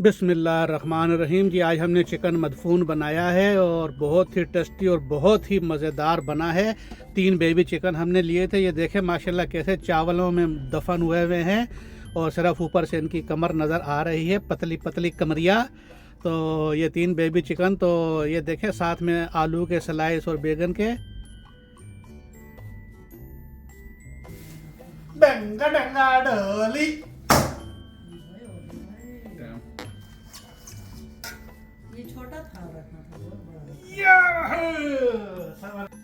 बिस्मिल्लाहिर्रहमानिर्रहीम जी। आज हमने चिकन मदफून बनाया है और बहुत ही टेस्टी और बहुत ही मज़ेदार बना है। 3 बेबी चिकन हमने लिए थे। ये देखें माशाल्लाह कैसे चावलों में दफन हुए हैं और सिर्फ ऊपर से इनकी कमर नज़र आ रही है, पतली पतली कमरिया। तो ये 3 बेबी चिकन, तो ये देखें साथ में आलू के स्लाइस और बैगन के। डंगा डंगा डोली।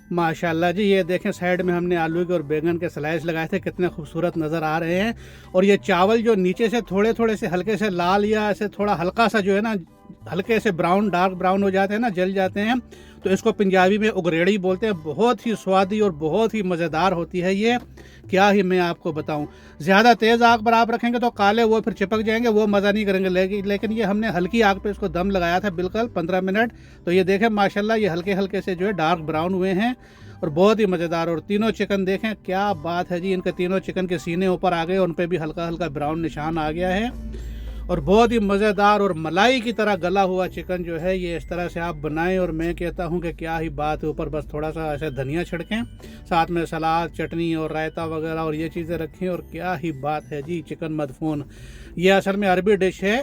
माशाल्लाह जी, ये देखें साइड में हमने आलू के और बैंगन के स्लाइस लगाए थे, कितने खूबसूरत नज़र आ रहे हैं। और ये चावल जो नीचे से थोड़े थोड़े से हल्के से लाल या ऐसे थोड़ा हल्का सा जो है ना, हल्के से ब्राउन, डार्क ब्राउन हो जाते हैं ना, जल जाते हैं, तो इसको पंजाबी में उगरेड़ी बोलते हैं। बहुत ही स्वादी और बहुत ही मज़ेदार होती है ये, क्या ही मैं आपको बताऊं। ज़्यादा तेज़ आग पर आप रखेंगे तो काले वो फिर चिपक जाएंगे, वो मज़ा नहीं करेंगे। लेकिन ये हमने हल्की आग पे इसको दम लगाया था बिल्कुल 15 मिनट। तो ये देखें माशाल्लाह ये हल्के हल्के से जो है डार्क ब्राउन हुए हैं और बहुत ही मज़ेदार। और तीनों चिकन देखें क्या बात है जी, इनके तीनों चिकन के सीने ऊपर आ गए, उन पर भी हल्का हल्का ब्राउन निशान आ गया है। और बहुत ही मज़ेदार और मलाई की तरह गला हुआ चिकन जो है ये इस तरह से आप बनाएं और मैं कहता हूं कि क्या ही बात है। ऊपर बस थोड़ा सा ऐसे धनिया छिड़कें, साथ में सलाद, चटनी और रायता वगैरह और ये चीज़ें रखें और क्या ही बात है जी। चिकन मदफून ये असल में अरबी डिश है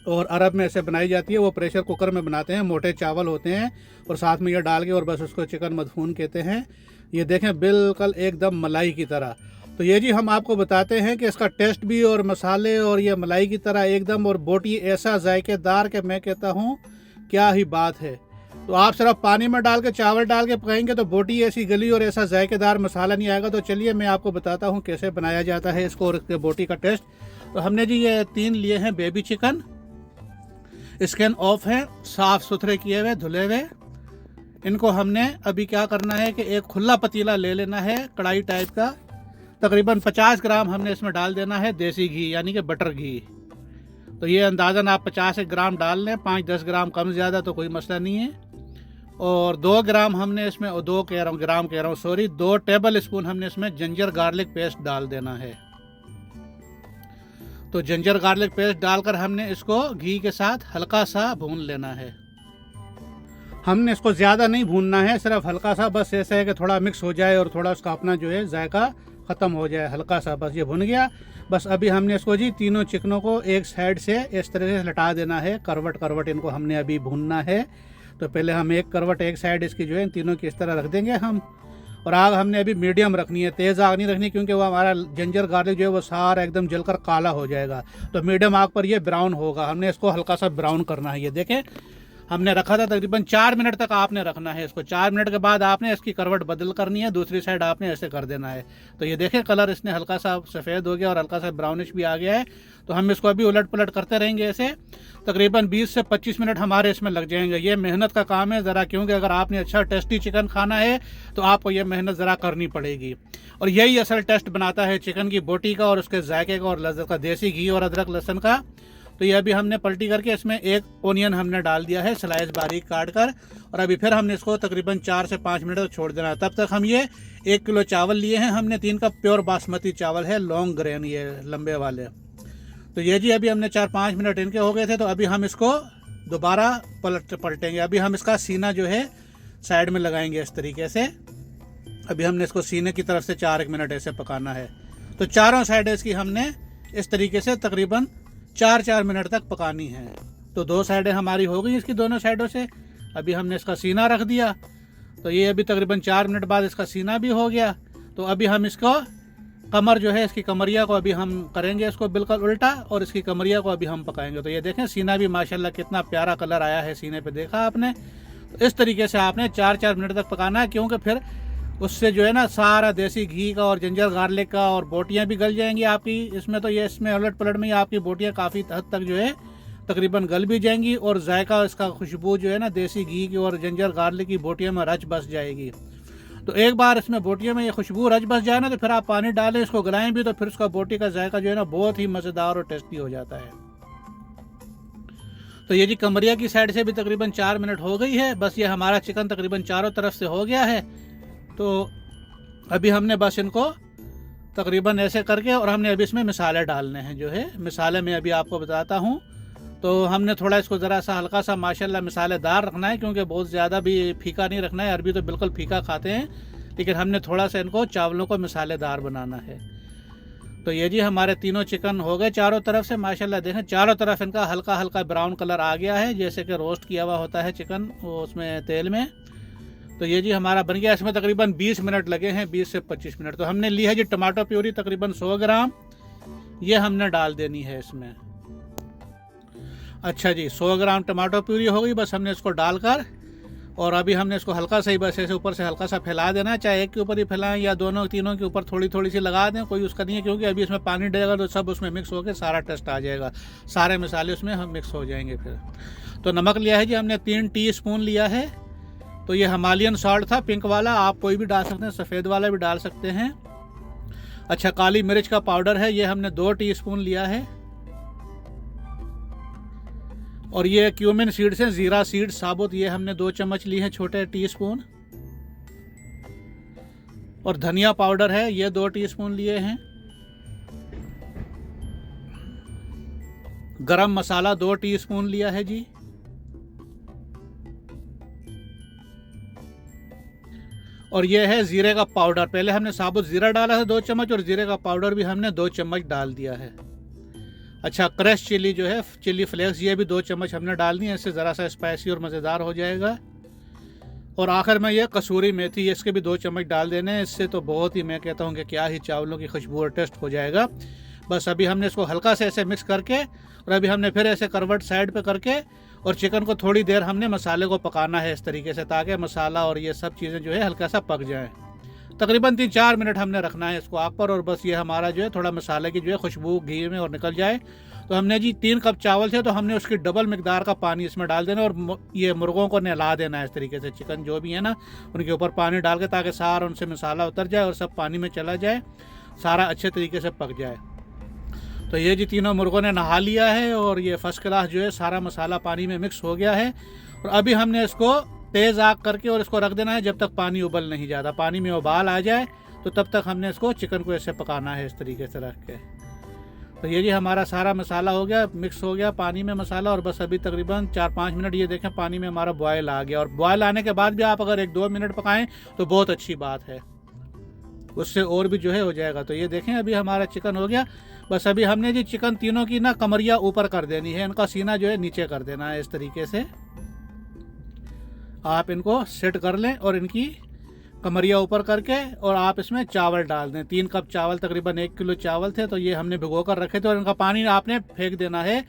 और अरब में ऐसे बनाई जाती है। वो प्रेशर कुकर में बनाते हैं, मोटे चावल होते हैं और साथ में ये डाल के और बस उसको चिकन मदफून कहते हैं। ये देखें बिल्कुल एकदम मलाई की तरह। तो ये जी हम आपको बताते हैं कि इसका टेस्ट भी और मसाले और ये मलाई की तरह एकदम, और बोटी ऐसा जायकेदार कि मैं कहता हूँ क्या ही बात है। तो आप सिर्फ पानी में डाल के चावल डाल के पकाएंगे तो बोटी ऐसी गली और ऐसा जायकेदार मसाला नहीं आएगा। तो चलिए मैं आपको बताता हूँ कैसे बनाया जाता है इसको और इसके बोटी का टेस्ट। तो हमने जी ये 3 लिए हैं बेबी चिकन, स्किन ऑफ है, साफ़ सुथरे किए हुए, धुले हुए। इनको हमने अभी क्या करना है कि एक खुला पतीला ले लेना है, कढ़ाई टाइप का। तकरीबन 50 ग्राम हमने इसमें डाल देना है देसी घी यानी कि बटर घी। तो ये अंदाज़न आप 50 ग्राम डाल लें, 5-10 ग्राम कम ज़्यादा तो कोई मसला नहीं है। और 2 ग्राम हमने इसमें, 2 ग्राम कह रहा हूँ सॉरी, 2 टेबल स्पून हमने इसमें जिंजर गार्लिक पेस्ट डाल देना है। तो जिंजर गार्लिक पेस्ट डालकर हमने इसको घी के साथ हल्का सा भून लेना है। हमने इसको ज़्यादा नहीं भूनना है, सिर्फ हल्का सा, बस ऐसा है कि थोड़ा मिक्स हो जाए और थोड़ा उसका अपना जो है जायका ख़त्म हो जाए, हल्का सा बस ये भुन गया। बस अभी हमने इसको जी तीनों चिकनों को एक साइड से इस तरह से लटा देना है, करवट करवट इनको हमने अभी भूनना है। तो पहले हम एक करवट एक साइड इसकी जो है इन तीनों की इस तरह रख देंगे हम। और आग हमने अभी मीडियम रखनी है, तेज़ आग नहीं रखनी, क्योंकि वो हमारा जिंजर गार्लिक जो है वो सारा एकदम जलकर काला हो जाएगा। तो मीडियम आग पर ये ब्राउन होगा, हमने इसको हल्का सा ब्राउन करना है। ये देखें हमने रखा था तकरीबन 4 मिनट तक आपने रखना है इसको। 4 मिनट के बाद आपने इसकी करवट बदल करनी है, दूसरी साइड आपने ऐसे कर देना है। तो ये देखें कलर इसने हल्का सा सफ़ेद हो गया और हल्का सा ब्राउनिश भी आ गया है। तो हम इसको अभी उलट पलट करते रहेंगे ऐसे, तकरीबन 20 से 25 मिनट हमारे इसमें लग जाएंगे। ये मेहनत का काम है ज़रा, क्योंकि अगर आपने अच्छा टेस्टी चिकन खाना है तो आपको ये मेहनत ज़रा करनी पड़ेगी। और यही असल टेस्ट बनाता है चिकन की बोटी का और उसके जायके का और लज्जत का, देसी घी और अदरक लहसुन का। तो ये अभी हमने पलटी करके इसमें एक ओनियन हमने डाल दिया है स्लाइस बारीक काट कर, और अभी फिर हमने इसको तकरीबन 4 से 5 मिनट तक छोड़ देना है। तब तक हम ये 1 किलो चावल लिए हैं हमने, 3 कप प्योर बासमती चावल है, लॉन्ग ग्रेन, ये लंबे वाले। तो ये जी अभी हमने 4-5 मिनट इनके हो गए थे। तो अभी हम इसको दोबारा पलटेंगे। अभी हम इसका सीना जो है साइड में लगाएंगे इस तरीके से। अभी हमने इसको सीने की तरफ से 4 मिनट ऐसे पकाना है। तो चारों साइड इसकी हमने इस तरीके से तकरीबन 4-4 मिनट तक पकानी है। तो 2 साइडें हमारी हो गई इसकी दोनों साइडों से। अभी हमने इसका सीना रख दिया। तो ये अभी तकरीबन 4 मिनट बाद इसका सीना भी हो गया। तो अभी हम इसको कमर जो है, इसकी कमरिया को अभी हम करेंगे इसको बिल्कुल उल्टा और इसकी कमरिया को अभी हम पकाएंगे। तो ये देखें सीना भी माशाल्लाह कितना प्यारा कलर आया है सीने पे, देखा आपने। तो इस तरीके से आपने 4-4 मिनट तक पकाना है, क्योंकि फिर उससे जो है ना सारा देसी घी का और जिंजर गार्लिक का और बोटियां भी गल जाएंगी आपकी इसमें। तो ये इसमें उलट पलट में ही आपकी बोटियां काफ़ी हद तक जो है तकरीबन गल भी जाएंगी और जायका इसका खुशबू जो है ना देसी घी की और जिंजर गार्लिक की बोटियों में रच बस जाएगी। तो एक बार इसमें बोटियों में ये खुशबू रच बस जाए ना, तो फिर आप पानी डालें, इसको गलाएं भी, तो फिर उसका बोटी का जायका जो है ना बहुत ही मज़ेदार और टेस्टी हो जाता है। तो ये जी कमरिया की साइड से भी तकरीबन 4 मिनट हो गई है। बस ये हमारा चिकन तकरीबन चारों तरफ से हो गया है। तो अभी हमने बस इनको तकरीबन ऐसे करके और हमने अभी इसमें मिसाले डालने हैं जो है। मिसाले में अभी आपको बताता हूँ। तो हमने थोड़ा इसको ज़रा सा हल्का सा माशाल्लाह मसालेदार रखना है, क्योंकि बहुत ज़्यादा भी फीका नहीं रखना है। अरबी तो बिल्कुल फीका खाते हैं, लेकिन हमने थोड़ा सा इनको चावलों को मसालेदार बनाना है। तो ये जी हमारे तीनों चिकन हो गए चारों तरफ से माशाल्लाह। देखें चारों तरफ इनका हल्का हल्का ब्राउन कलर आ गया है, जैसे कि रोस्ट किया हुआ होता है चिकन वो उसमें तेल में। तो ये जी हमारा बन गया। इसमें तकरीबन 20 मिनट लगे हैं, 20 से 25 मिनट। तो हमने ली है जी टमाटो प्यूरी तकरीबन 100 ग्राम, ये हमने डाल देनी है इसमें। अच्छा जी, 100 ग्राम टमाटो प्यूरी हो गई। बस हमने इसको डालकर और अभी हमने इसको हल्का सा ही बस ऐसे ऊपर से हल्का सा फैला देना है। चाहे एक के ऊपर ही फैलाएं या दोनों तीनों के ऊपर थोड़ी थोड़ी सी लगा दें, कोई उसका नहीं है, क्योंकि अभी इसमें पानी डलेगा तो सब उसमें मिक्स होकर सारा टेस्ट आ जाएगा, सारे मसाले उसमें हम मिक्स हो जाएंगे फिर। तो नमक लिया है जी हमने 3 टीस्पून लिया है। तो ये हिमालयन सॉल्ट था, पिंक वाला, आप कोई भी डाल सकते हैं, सफ़ेद वाला भी डाल सकते हैं। अच्छा, काली मिर्च का पाउडर है, ये हमने 2 टीस्पून लिया है। और ये क्यूमिन सीड्स हैं, ज़ीरा सीड साबुत, ये हमने 2 चम्मच लिए हैं छोटे टीस्पून। और धनिया पाउडर है, ये 2 टीस्पून लिए हैं। गरम मसाला 2 टीस्पून लिया है जी। और ये है ज़ीरे का पाउडर, पहले हमने साबुत ज़ीरा डाला है 2 चम्मच, और ज़ीरे का पाउडर भी हमने 2 चम्मच डाल दिया है। अच्छा, क्रश चिली जो है, चिली फ्लेक्स, ये भी 2 चम्मच हमने डालनी है, इससे ज़रा सा स्पाइसी और मज़ेदार हो जाएगा। और आखिर में ये कसूरी मेथी, इसके भी 2 चम्मच डाल देने हैं, इससे तो बहुत ही, मैं कहता हूँ कि क्या ही चावलों की खुशबू और टेस्ट हो जाएगा। बस अभी हमने इसको हल्का से ऐसे मिक्स करके, और अभी हमने फिर ऐसे करवट साइड पे करके, और चिकन को थोड़ी देर हमने मसाले को पकाना है इस तरीके से, ताकि मसाला और ये सब चीज़ें जो है हल्का सा पक जाएँ। तकरीबन 3-4 मिनट हमने रखना है इसको आग पर, और बस ये हमारा जो है थोड़ा मसाले की जो है खुशबू घी में और निकल जाए। तो हमने जी 3 कप चावल थे, तो हमने उसकी डबल मिकदार का पानी इसमें डाल देना, और ये मुर्गों को नहला देना है इस तरीके से, चिकन जो भी है ना उनके ऊपर पानी डाल के, ताकि सारा उनसे मसाला उतर जाए और सब पानी में चला जाए, सारा अच्छे तरीके से पक जाए। तो ये जी तीनों मुर्गों ने नहा लिया है, और ये फर्स्ट क्लास जो है सारा मसाला पानी में मिक्स हो गया है। और अभी हमने इसको तेज़ आग करके और इसको रख देना है जब तक पानी उबल नहीं जाता। पानी में उबाल आ जाए तो तब तक हमने इसको चिकन को ऐसे पकाना है इस तरीके से रख के। तो ये जी हमारा सारा मसाला हो गया, मिक्स हो गया पानी में मसाला, और बस अभी तकरीबन 4-5 मिनट ये देखें पानी में हमारा बॉयल आ गया। और बॉयल आने के बाद भी आप अगर 1-2 मिनट पकाएं तो बहुत अच्छी बात है, उससे और भी जो है हो जाएगा। तो ये देखें अभी हमारा चिकन हो गया। बस अभी हमने जी चिकन तीनों की ना कमरिया ऊपर कर देनी है, इनका सीना जो है नीचे कर देना है इस तरीके से। आप इनको सेट कर लें और इनकी कमरिया ऊपर करके, और आप इसमें चावल डाल दें। 3 कप चावल, तकरीबन 1 किलो चावल थे, तो ये हमने भिगो कर रखे थे, और इनका पानी आपने फेंक देना है।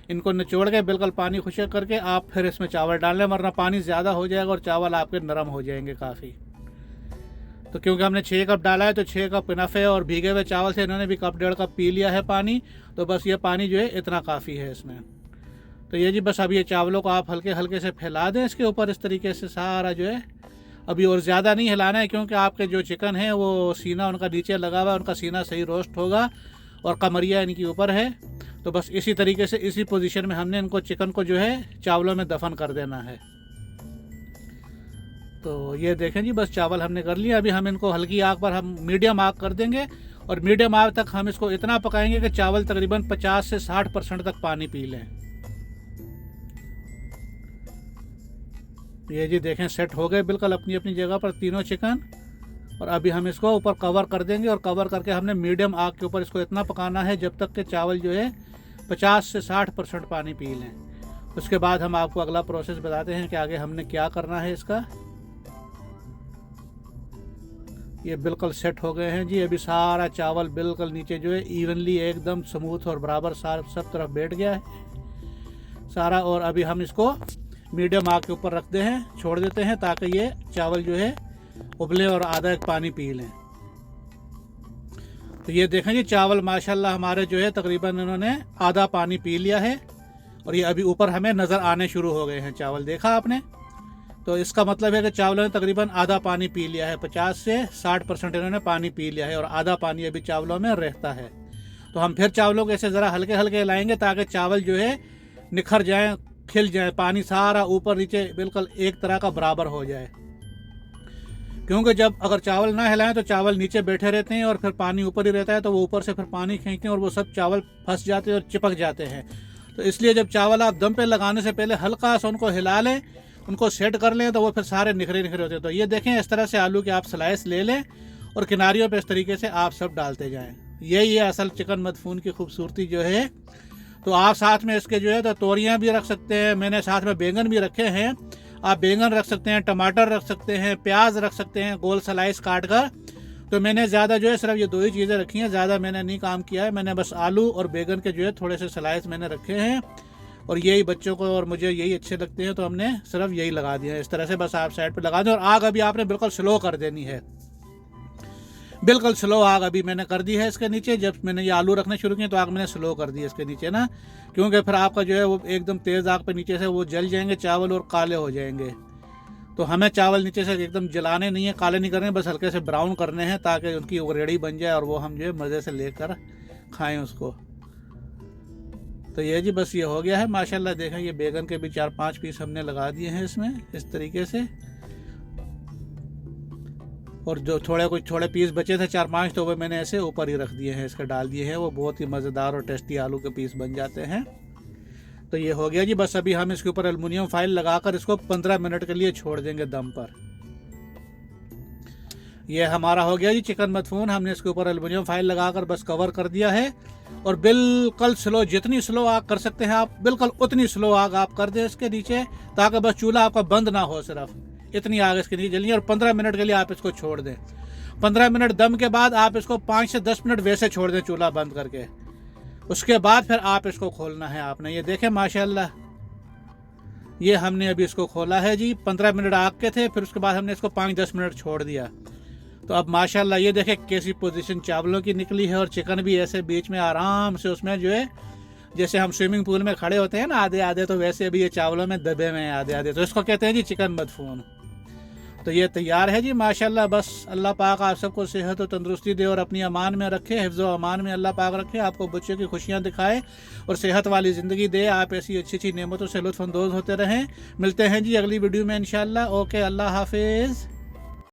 इनको निचोड़ के बिल्कुल पानी खुशक करके आप फिर इसमें चावल डाल लें, वरना पानी ज़्यादा हो जाएगा और चावल आपके नरम हो जाएंगे काफ़ी। तो क्योंकि हमने 6 कप डाला है तो 6 कप इनफ है, और भीगे हुए चावल से इन्होंने भी 1.5 कप पी लिया है पानी, तो बस ये पानी जो है इतना काफ़ी है इसमें। तो ये जी बस अभी ये चावलों को आप हल्के हल्के से फैला दें इसके ऊपर इस तरीके से सारा जो है। अभी और ज़्यादा नहीं हिलाना है, क्योंकि आपके जो चिकन है वो सीना उनका नीचे लगा हुआ है, उनका सीना सही रोस्ट होगा और कमरिया इनकी ऊपर है। तो बस इसी तरीके से इसी पोजीशन में हमने इनको चिकन को जो है चावलों में दफन कर देना है। तो ये देखें जी बस चावल हमने कर लिया। अभी हम इनको हल्की आग पर हम मीडियम आग कर देंगे, और मीडियम आग तक हम इसको इतना पकाएंगे कि चावल तकरीबन 50 से 60% तक पानी पी लें। ये जी देखें सेट हो गए बिल्कुल अपनी अपनी जगह पर तीनों चिकन। और अभी हम इसको ऊपर कवर कर देंगे, और कवर करके हमने मीडियम आग के ऊपर इसको इतना पकाना है जब तक कि चावल जो है 50 से 60% पानी पी लें। उसके बाद हम आपको अगला प्रोसेस बताते हैं कि आगे हमने क्या करना है इसका। ये बिल्कुल सेट हो गए हैं जी। अभी सारा चावल बिल्कुल नीचे जो है इवनली एकदम स्मूथ और बराबर सब तरफ बैठ गया है सारा। और अभी हम इसको मीडियम आग के ऊपर रखते हैं, छोड़ देते हैं, ताकि ये चावल जो है उबले और आधा एक पानी पी लें। तो ये देखें जी चावल माशाल्लाह हमारे जो है तकरीबन इन्होंने आधा पानी पी लिया है, और ये अभी ऊपर हमें नज़र आने शुरू हो गए हैं चावल, देखा आपने। तो इसका मतलब है कि चावलों ने तकरीबन आधा पानी पी लिया है, 50 से 60% इन्होंने पानी पी लिया है, और आधा पानी अभी चावलों में रहता है। तो हम फिर चावलों को ऐसे ज़रा हल्के हल्के हिलाएंगे, ताकि चावल जो है निखर जाए, खिल जाए, पानी सारा ऊपर नीचे बिल्कुल एक तरह का बराबर हो जाए। क्योंकि जब अगर चावल ना हिलाएं तो चावल नीचे बैठे रहते हैं, और फिर पानी ऊपर ही रहता है, तो वो ऊपर से फिर पानी खींचते हैं और वो सब चावल फंस जाते हैं और चिपक जाते हैं। तो इसलिए जब चावल आप दम पे लगाने से पहले हल्का सा उनको हिला लें, उनको सेट कर लें, तो वो फिर सारे निखरे निखरे होते हैं। तो ये देखें, इस तरह से आलू के आप स्लाइस ले लें और किनारियों पे इस तरीके से आप सब डालते जाएं। यही है असल चिकन मदफून की खूबसूरती जो है। तो आप साथ में इसके जो है तो तोरियाँ भी रख सकते हैं, मैंने साथ में बैंगन भी रखे हैं, आप बैंगन रख सकते हैं, टमाटर रख सकते हैं, प्याज रख सकते हैं गोल स्लाइस काट कर। तो मैंने ज़्यादा जो है सिर्फ ये 2 ही चीज़ें रखी हैं, ज़्यादा मैंने नहीं काम किया है। मैंने बस आलू और बैंगन के जो है थोड़े से स्लाइस मैंने रखे हैं, और यही बच्चों को और मुझे यही अच्छे लगते हैं, तो हमने सिर्फ यही लगा दिया है। इस तरह से बस आप साइड पे लगा दें, और आग अभी आपने बिल्कुल स्लो कर देनी है, बिल्कुल स्लो आग अभी मैंने कर दी है इसके नीचे। जब मैंने ये आलू रखने शुरू किए तो आग मैंने स्लो कर दी है इसके नीचे ना, क्योंकि फिर आपका जो है वो एकदम तेज़ आग पे नीचे से वो जल जाएंगे चावल और काले हो जाएंगे। तो हमें चावल नीचे से एकदम जलाने नहीं है, काले नहीं करने, बस हल्के से ब्राउन करने हैं, ताकि उनकी वो रेडी बन जाए और वो हम जो है मज़े से लेकर खाएं उसको। तो ये जी बस ये हो गया है माशाल्लाह। देखें, ये बैगन के भी 4-5 पीस हमने लगा दिए हैं इसमें इस तरीके से, और जो थोड़े पीस बचे थे 4-5, तो वो मैंने ऐसे ऊपर ही रख दिए हैं, इसके डाल दिए हैं। वो बहुत ही मज़ेदार और टेस्टी आलू के पीस बन जाते हैं। तो ये हो गया जी। बस अभी हम इसके ऊपर एल्युमिनियम फाइल लगाकर इसको 15 मिनट के लिए छोड़ देंगे दम पर। ये हमारा हो गया जी चिकन मदफून। हमने इसके ऊपर एल्युमिनियम फाइल लगाकर बस कवर कर दिया है, और बिल्कुल स्लो, जितनी स्लो आग कर सकते हैं आप बिल्कुल उतनी स्लो आग आप कर दें इसके नीचे, ताकि बस चूल्हा आपका बंद ना हो, सिर्फ इतनी आग इसके नीचे जलनी है। और 15 मिनट के लिए आप इसको छोड़ दें। 15 मिनट दम के बाद आप इसको 5 से 10 मिनट वैसे छोड़ दें चूल्हा बंद करके। उसके बाद फिर आप इसको खोलना है आपने। ये देखें माशाल्लाह, ये हमने अभी इसको खोला है जी। 15 मिनट आग के थे, फिर उसके बाद हमने इसको 5-10 मिनट छोड़ दिया। तो अब माशाल्लाह ये देखें कैसी पोजीशन चावलों की निकली है, और चिकन भी ऐसे बीच में आराम से उसमें जो है, जैसे हम स्विमिंग पूल में खड़े होते हैं ना आधे आधे, तो वैसे अभी ये चावलों में दबे हुए हैं आधे आधे। तो इसको कहते हैं जी चिकन मदफून। तो ये तैयार है जी माशाल्लाह। बस अल्लाह पाक आप सबको सेहत और तंदुरुस्ती दे और अपनी अमान में रखे, हिफ्ज़ व अमान में अल्लाह पाक रखे, आपको बच्चों की खुशियाँ दिखाए और सेहत वाली ज़िंदगी दे। आप ऐसी अच्छी अच्छी नेमतों से लुत्फ़ अंदोज़ होते रहें। मिलते हैं जी अगली वीडियो में इंशाल्लाह। ओके, अल्लाह हाफिज़।